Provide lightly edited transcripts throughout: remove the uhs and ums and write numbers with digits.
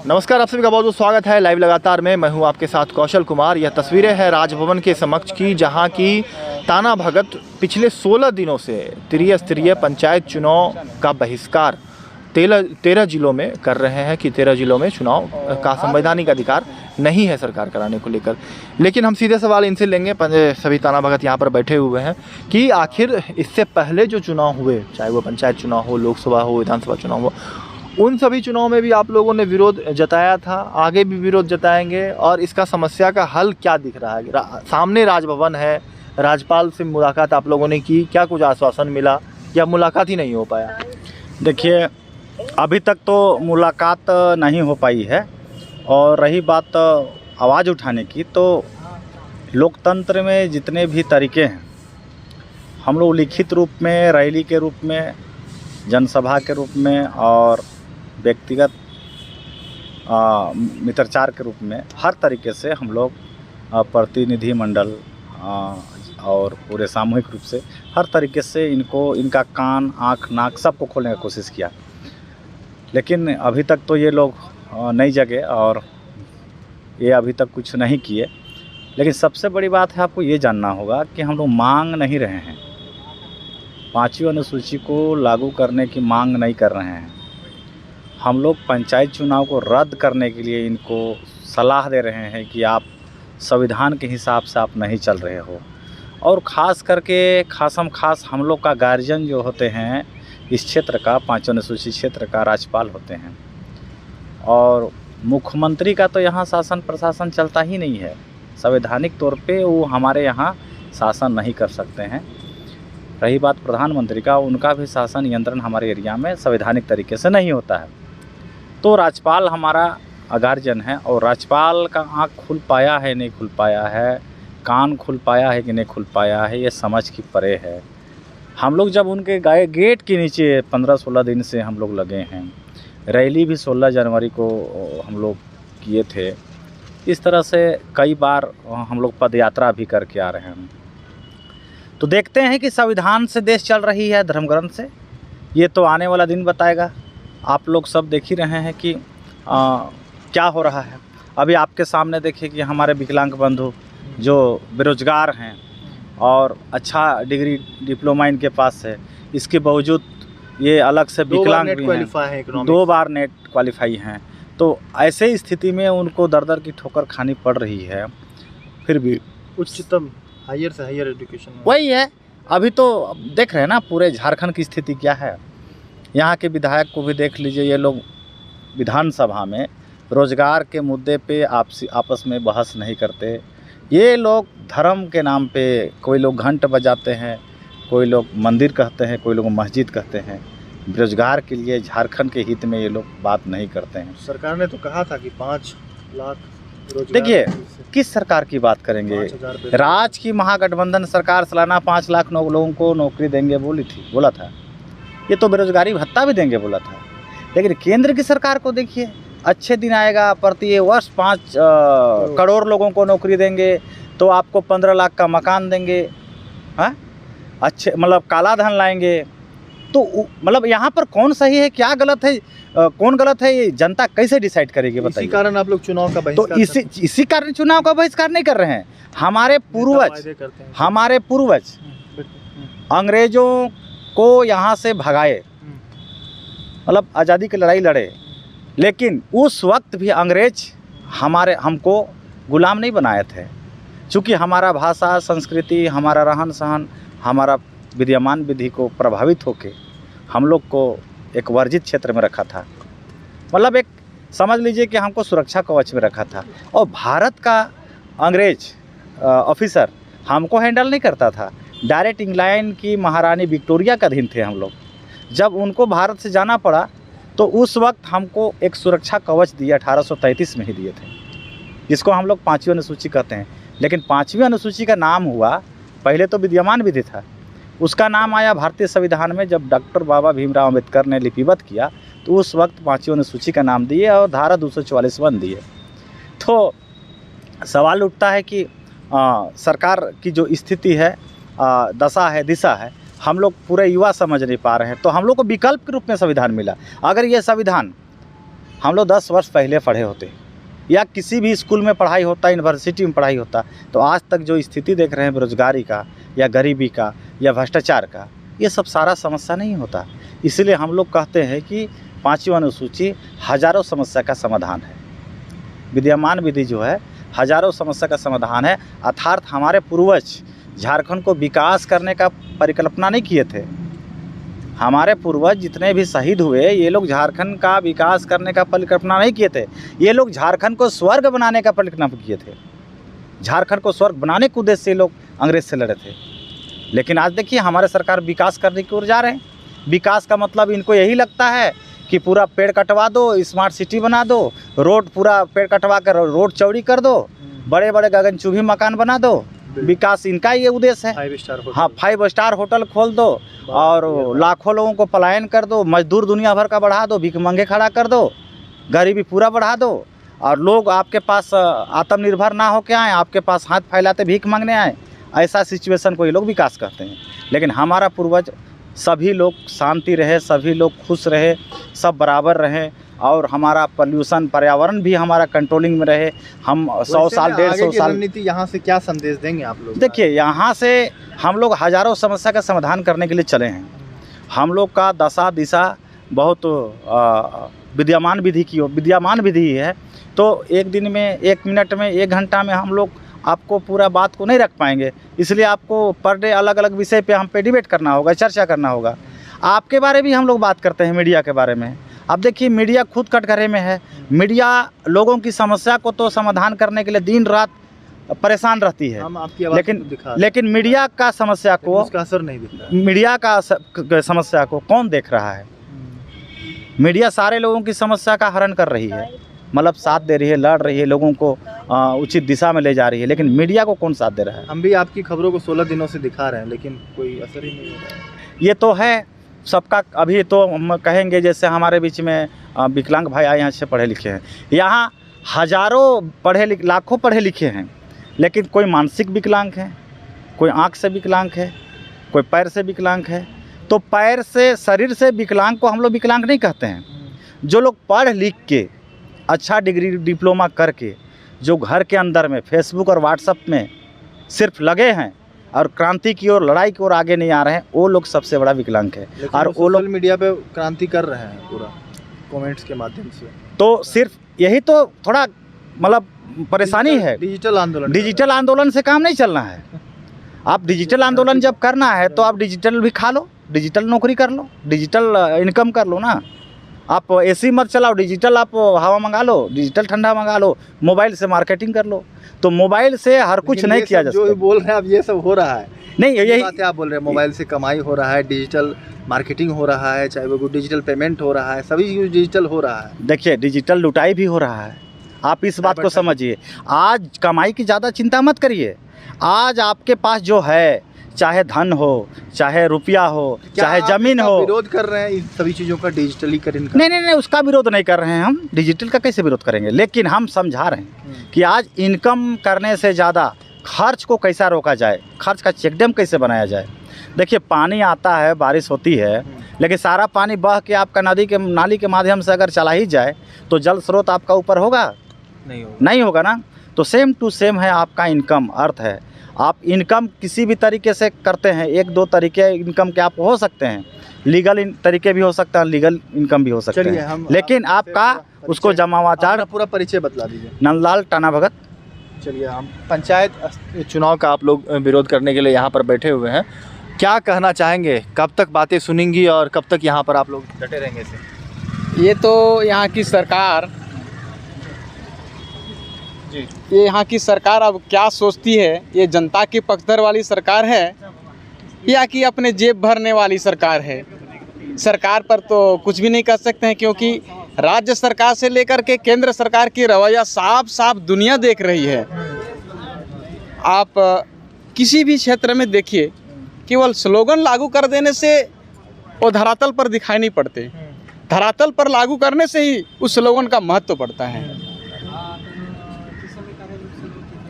नमस्कार, आप सभी का बहुत बहुत स्वागत है लाइव लगातार में। मैं हूं आपके साथ कौशल कुमार। यह तस्वीरें हैं राजभवन के समक्ष की, जहां की ताना भगत पिछले 16 दिनों से त्रिस्तरीय पंचायत चुनाव का बहिष्कार 13 जिलों में कर रहे हैं कि 13 जिलों में चुनाव का संवैधानिक अधिकार नहीं है सरकार कराने को लेकर। लेकिन हम सीधे सवाल इनसे लेंगे, सभी ताना भगत यहाँ पर बैठे हुए हैं, कि आखिर इससे पहले जो चुनाव हुए, चाहे वो पंचायत चुनाव हो, लोकसभा हो, विधानसभा चुनाव हो, उन सभी चुनाव में भी आप लोगों ने विरोध जताया था, आगे भी विरोध जताएंगे। और इसका समस्या का हल क्या दिख रहा है? सामने राजभवन है, राज्यपाल से मुलाकात आप लोगों ने की, क्या कुछ आश्वासन मिला या मुलाकात ही नहीं हो पाया? देखिए, अभी तक तो मुलाकात नहीं हो पाई है। और रही बात आवाज़ उठाने की, तो लोकतंत्र में जितने भी तरीके हैं, हम लोग लिखित रूप में, रैली के रूप में, जनसभा के रूप में और व्यक्तिगत मित्रचार के रूप में, हर तरीके से हम लोग प्रतिनिधि मंडल और पूरे सामूहिक रूप से हर तरीके से इनका कान, आँख, नाक सबको खोलने की कोशिश किया। लेकिन अभी तक तो ये लोग नहीं जगे और ये अभी तक कुछ नहीं किए। लेकिन सबसे बड़ी बात है, आपको ये जानना होगा कि हम लोग मांग नहीं रहे हैं, 5वीं अनुसूची को लागू करने की मांग नहीं कर रहे हैं। हम लोग पंचायत चुनाव को रद्द करने के लिए इनको सलाह दे रहे हैं कि आप संविधान के हिसाब से आप नहीं चल रहे हो। और ख़ास करके खास हम लोग का गार्जियन जो होते हैं इस क्षेत्र का, 5वीं अनुसूची क्षेत्र का राज्यपाल होते हैं। और मुख्यमंत्री का तो यहाँ शासन प्रशासन चलता ही नहीं है। संवैधानिक तौर पे वो हमारे यहाँ शासन नहीं कर सकते हैं। रही बात प्रधानमंत्री का, उनका भी शासन नियंत्रण हमारे एरिया में संवैधानिक तरीके से नहीं होता है। तो राज्यपाल हमारा गार्जियन है, और राज्यपाल का आँख खुल पाया है नहीं खुल पाया है, कान खुल पाया है कि नहीं खुल पाया है, ये समझ की परे है। हम लोग जब उनके गेट के नीचे 15-16 दिन से हम लोग लगे हैं, रैली भी 16 जनवरी को हम लोग किए थे। इस तरह से कई बार हम लोग पद यात्रा भी करके आ रहे हैं। तो देखते हैं कि संविधान से देश चल रही है, धर्म ग्रंथ से, ये तो आने वाला दिन बताएगा। आप लोग सब देख ही रहे हैं कि क्या हो रहा है। अभी आपके सामने देखिए कि हमारे विकलांग बंधु जो बेरोजगार हैं और अच्छा डिग्री डिप्लोमा इनके पास है, इसके बावजूद ये अलग से विकलांग भी हैं, 2 बार नेट क्वालिफाई हैं। तो ऐसे स्थिति में उनको दर की ठोकर खानी पड़ रही है। फिर भी उच्चतम हायर से हायर एजुकेशन वही है। अभी तो देख रहे हैं ना पूरे झारखंड की स्थिति क्या है। यहाँ के विधायक को भी देख लीजिए, ये लोग विधानसभा में रोजगार के मुद्दे पे आपस में बहस नहीं करते। ये लोग धर्म के नाम पे, कोई लोग घंट बजाते हैं, कोई लोग मंदिर कहते हैं, कोई लोग मस्जिद कहते हैं। बेरोजगार के लिए, झारखंड के हित में ये लोग बात नहीं करते हैं। सरकार ने तो कहा था कि 5 लाख। देखिए, किस सरकार की बात करेंगे? राज की महागठबंधन सरकार सालाना 5 लाख लोगों को नौकरी देंगे बोला था। ये तो बेरोजगारी भत्ता भी देंगे बोला था। लेकिन केंद्र की सरकार को देखिए, अच्छे दिन आएगा, प्रति वर्ष 5 करोड़ लोगों को नौकरी देंगे, तो आपको 15 लाख का मकान देंगे। हाँ, अच्छे मतलब काला धन लाएंगे। तो मतलब यहाँ पर कौन सही है, क्या गलत है, कौन गलत है, ये जनता कैसे डिसाइड करेगी बताइए? इसी कारण आप लोग चुनाव का बहिष्कार, तो इसी कारण चुनाव का बहिष्कार नहीं कर रहे हैं। हमारे पूर्वज अंग्रेजों को यहाँ से भगाए, मतलब आज़ादी की लड़ाई लड़े। लेकिन उस वक्त भी अंग्रेज हमको गुलाम नहीं बनाए थे। चूँकि हमारा भाषा, संस्कृति, हमारा रहन सहन, हमारा विद्यमान विधि को प्रभावित होकर हम लोग को एक वर्जित क्षेत्र में रखा था। मतलब एक समझ लीजिए कि हमको सुरक्षा कवच में रखा था। और भारत का अंग्रेज ऑफिसर हमको हैंडल नहीं करता था। डायरेक्ट इंग्लैंड की महारानी विक्टोरिया का अधीन थे हम लोग। जब उनको भारत से जाना पड़ा तो उस वक्त हमको एक सुरक्षा कवच दिया, 1833 में ही दिए थे, जिसको हम लोग 5वीं अनुसूची कहते हैं। लेकिन 5वीं अनुसूची का नाम हुआ, पहले तो विद्यमान विधि था, उसका नाम आया भारतीय संविधान में। जब डॉक्टर बाबा भीमराव अम्बेडकर ने लिपिबद्ध किया तो उस वक्त 5वीं अनुसूची का नाम दिए और धारा 244 दिए। तो सवाल उठता है कि सरकार की जो स्थिति है, दशा है, दिशा है, हम लोग पूरे युवा समझ नहीं पा रहे हैं। तो हम लोग को विकल्प के रूप में संविधान मिला। अगर ये संविधान हम लोग 10 वर्ष पहले पढ़े होते या किसी भी स्कूल में पढ़ाई होता, यूनिवर्सिटी में पढ़ाई होता, तो आज तक जो स्थिति देख रहे हैं बेरोजगारी का या गरीबी का या भ्रष्टाचार का, ये सब सारा समस्या नहीं होता। इसलिए हम लोग कहते हैं कि 5वीं अनुसूची हज़ारों समस्या का समाधान है। विद्यमान विधि जो है हज़ारों समस्या का समाधान है। अर्थात हमारे पूर्वज झारखंड को विकास करने का परिकल्पना नहीं किए थे। हमारे पूर्वज जितने भी शहीद हुए, ये लोग झारखंड का विकास करने का परिकल्पना नहीं किए थे। ये लोग झारखंड को स्वर्ग बनाने का परिकल्पना किए थे। झारखंड को स्वर्ग बनाने के उद्देश्य से लोग अंग्रेज से लड़े थे। लेकिन आज देखिए हमारे सरकार विकास करने की ओर जा रहे हैं। विकास का मतलब इनको यही लगता है कि पूरा पेड़ कटवा दो, स्मार्ट सिटी बना दो, रोड पूरा पेड़ कटवा कर रोड चौड़ी कर दो, बड़े बड़े गगनचुंबी मकान बना दो। विकास इनका ये उद्देश्य है। 5 स्टार होटल। हाँ, 5 स्टार होटल खोल दो और लाखों लोगों को पलायन कर दो, मजदूर दुनिया भर का बढ़ा दो, भिखमंगे खड़ा कर दो, गरीबी पूरा बढ़ा दो, और लोग आपके पास आत्मनिर्भर ना हो के आए, आपके पास हाथ फैलाते भीख मांगने आए। ऐसा सिचुएशन को ये लोग विकास करते हैं। लेकिन हमारा पूर्वज सभी लोग शांति रहे, सभी लोग खुश रहे, सब बराबर रहें, और हमारा पोल्यूशन पर्यावरण भी हमारा कंट्रोलिंग में रहे। हम 100 साल 150 साल रणनीति यहाँ से क्या संदेश देंगे आप लोग? देखिए, यहाँ से हम लोग हज़ारों समस्या का समाधान करने के लिए चले हैं। हम लोग का दशा दिशा बहुत विद्यमान विधि है। तो एक दिन में, 1 मिनट में, 1 घंटा में हम लोग आपको पूरा बात को नहीं रख पाएंगे। इसलिए आपको पर डे अलग अलग विषय पे हम पे डिबेट करना होगा, चर्चा करना होगा। आपके बारे भी हम लोग बात करते हैं, मीडिया के बारे में। अब देखिए, मीडिया खुद कटघरे में है। मीडिया लोगों की समस्या को तो समाधान करने के लिए दिन रात परेशान रहती है। हम आपकी आवाज़ लेकिन मीडिया का समस्या को, उसका असर नहीं दिख रहा। मीडिया का समस्या को कौन देख रहा है? मीडिया सारे लोगों की समस्या का हरण कर रही है, मतलब साथ दे रही है, लड़ रही है, लोगों को उचित दिशा में ले जा रही है। लेकिन मीडिया को कौन साथ दे रहा है? हम भी आपकी खबरों को 16 दिनों से दिखा रहे हैं, लेकिन कोई असर ही नहीं हो रहा है। ये तो है सबका। अभी तो हम कहेंगे, जैसे हमारे बीच में विकलांग भाई आए हैं, अच्छे पढ़े लिखे हैं। यहाँ हज़ारों लाखों पढ़े लिखे हैं, लेकिन कोई मानसिक विकलांग है, कोई आँख से विकलांग है, कोई पैर से विकलांग है। तो पैर से, शरीर से विकलांग को हम लोग विकलांग नहीं कहते हैं। जो लोग पढ़ लिख के अच्छा डिग्री डिप्लोमा करके जो घर के अंदर में फेसबुक और व्हाट्सएप में सिर्फ लगे हैं और क्रांति की ओर, लड़ाई की ओर आगे नहीं आ रहे हैं, वो लोग सबसे बड़ा विकलांग है। और वो लोग सोशल मीडिया पे क्रांति कर रहे हैं पूरा कमेंट्स के माध्यम से। तो सिर्फ यही तो थोड़ा मतलब परेशानी है। डिजिटल आंदोलन से काम नहीं चलना है। आप डिजिटल आंदोलन जब करना है तो आप डिजिटल भी खा लो, डिजिटल नौकरी कर लो, डिजिटल इनकम कर लो ना। आप एसी मत चलाओ, डिजिटल आप हवा मंगा लो, डिजिटल ठंडा मंगा लो, मोबाइल से मार्केटिंग कर लो। तो मोबाइल से हर कुछ नहीं किया जा सकता। जो बोल रहे हैं आप, ये सब हो रहा है। नहीं, यही बात है आप बोल रहे हैं। मोबाइल से कमाई हो रहा है, डिजिटल मार्केटिंग हो रहा है, चाहे वो डिजिटल पेमेंट हो रहा है, सभी डिजिटल हो रहा है। देखिए, डिजिटल लुटाई भी हो रहा है। आप इस बात को समझिए। आज कमाई की ज़्यादा चिंता मत करिए। आज आपके पास जो है, चाहे धन हो, चाहे रुपया हो, चाहे ज़मीन हो। विरोध कर रहे हैं इन सभी चीज़ों का, डिजिटलीकरण का? नहीं, उसका विरोध नहीं कर रहे हैं हम। डिजिटल का कैसे विरोध करेंगे? लेकिन हम समझा रहे हैं कि आज इनकम करने से ज़्यादा खर्च को कैसा रोका जाए, खर्च का चेकडैम कैसे बनाया जाए। देखिए, पानी आता है, बारिश होती है, लेकिन सारा पानी बह के आपका नदी के नाली के माध्यम से अगर चला ही जाए तो जल स्रोत आपका ऊपर होगा? नहीं होगा ना। तो सेम टू सेम है आपका इनकम, अर्थ है। आप इनकम किसी भी तरीके से करते हैं। 1-2 तरीके इनकम के आप हो सकते हैं। लीगल तरीके भी हो सकते हैं, लीगल इनकम भी हो सकते हैं। लेकिन आपका उसको जमावाचार। पूरा परिचय बतला दीजिए। नंदलाल टाना भगत। चलिए, हम पंचायत चुनाव का आप लोग विरोध करने के लिए यहाँ पर बैठे हुए हैं। क्या कहना चाहेंगे? कब तक बातें सुनेंगी और कब तक यहाँ पर आप लोग डटे रहेंगे इसे? ये तो यहाँ की सरकार जी, ये यहाँ की सरकार अब क्या सोचती है? ये जनता की पक्षधर वाली सरकार है या कि अपने जेब भरने वाली सरकार है? सरकार पर तो कुछ भी नहीं कर सकते हैं, क्योंकि राज्य सरकार से लेकर के केंद्र सरकार की रवैया साफ साफ दुनिया देख रही है। आप किसी भी क्षेत्र में देखिए, केवल स्लोगन लागू कर देने से वो धरातल पर दिखाई नहीं पड़ते। धरातल पर लागू करने से ही उस स्लोगन का महत्व पड़ता है।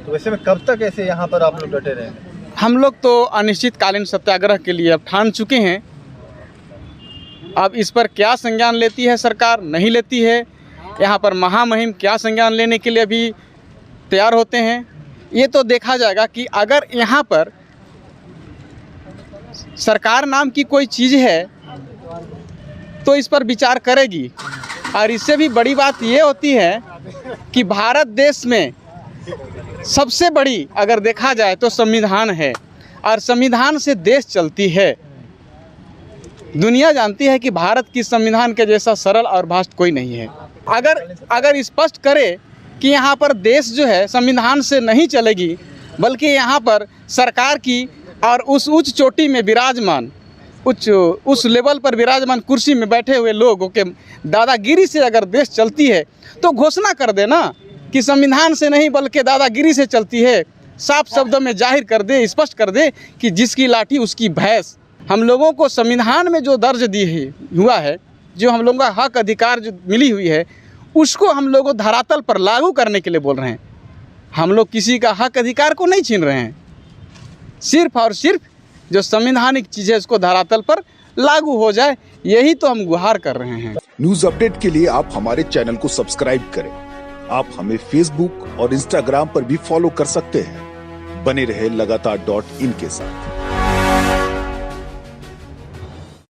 तो वैसे में कब तक ऐसे यहाँ पर आप लोग डटे रहेंगे? हम लोग तो अनिश्चितकालीन सत्याग्रह के लिए अब ठान चुके हैं। अब इस पर क्या संज्ञान लेती है सरकार, नहीं लेती है, यहाँ पर महामहिम क्या संज्ञान लेने के लिए भी तैयार होते हैं। ये तो देखा जाएगा कि अगर यहाँ पर सरकार नाम की कोई चीज़ है तो इस पर विचार करेगी। और इससे भी बड़ी बात ये होती है कि भारत देश में सबसे बड़ी अगर देखा जाए तो संविधान है और संविधान से देश चलती है। दुनिया जानती है कि भारत की संविधान के जैसा सरल और भाषा कोई नहीं है। अगर स्पष्ट करे कि यहाँ पर देश जो है संविधान से नहीं चलेगी, बल्कि यहाँ पर सरकार की और उस उच्च चोटी में विराजमान उस लेवल पर विराजमान कुर्सी में बैठे हुए लोगों के दादागिरी से अगर देश चलती है तो घोषणा कर देना कि संविधान से नहीं बल्कि दादागिरी से चलती है। साफ शब्दों में जाहिर कर दे, स्पष्ट कर दे कि जिसकी लाठी उसकी भैंस। हम लोगों को संविधान में जो दर्ज हुआ है, जो हम लोगों का हक अधिकार जो मिली हुई है, उसको हम लोगों धरातल पर लागू करने के लिए बोल रहे हैं। हम लोग किसी का हक अधिकार को नहीं छीन रहे हैं, सिर्फ और सिर्फ जो संवैधानिक चीज़ है उसको धरातल पर लागू हो जाए, यही तो हम गुहार कर रहे हैं। न्यूज अपडेट के लिए आप हमारे चैनल को सब्सक्राइब करें। आप हमें फेसबुक और इंस्टाग्राम पर भी फॉलो कर सकते हैं। बने रहे लगातार .in के साथ।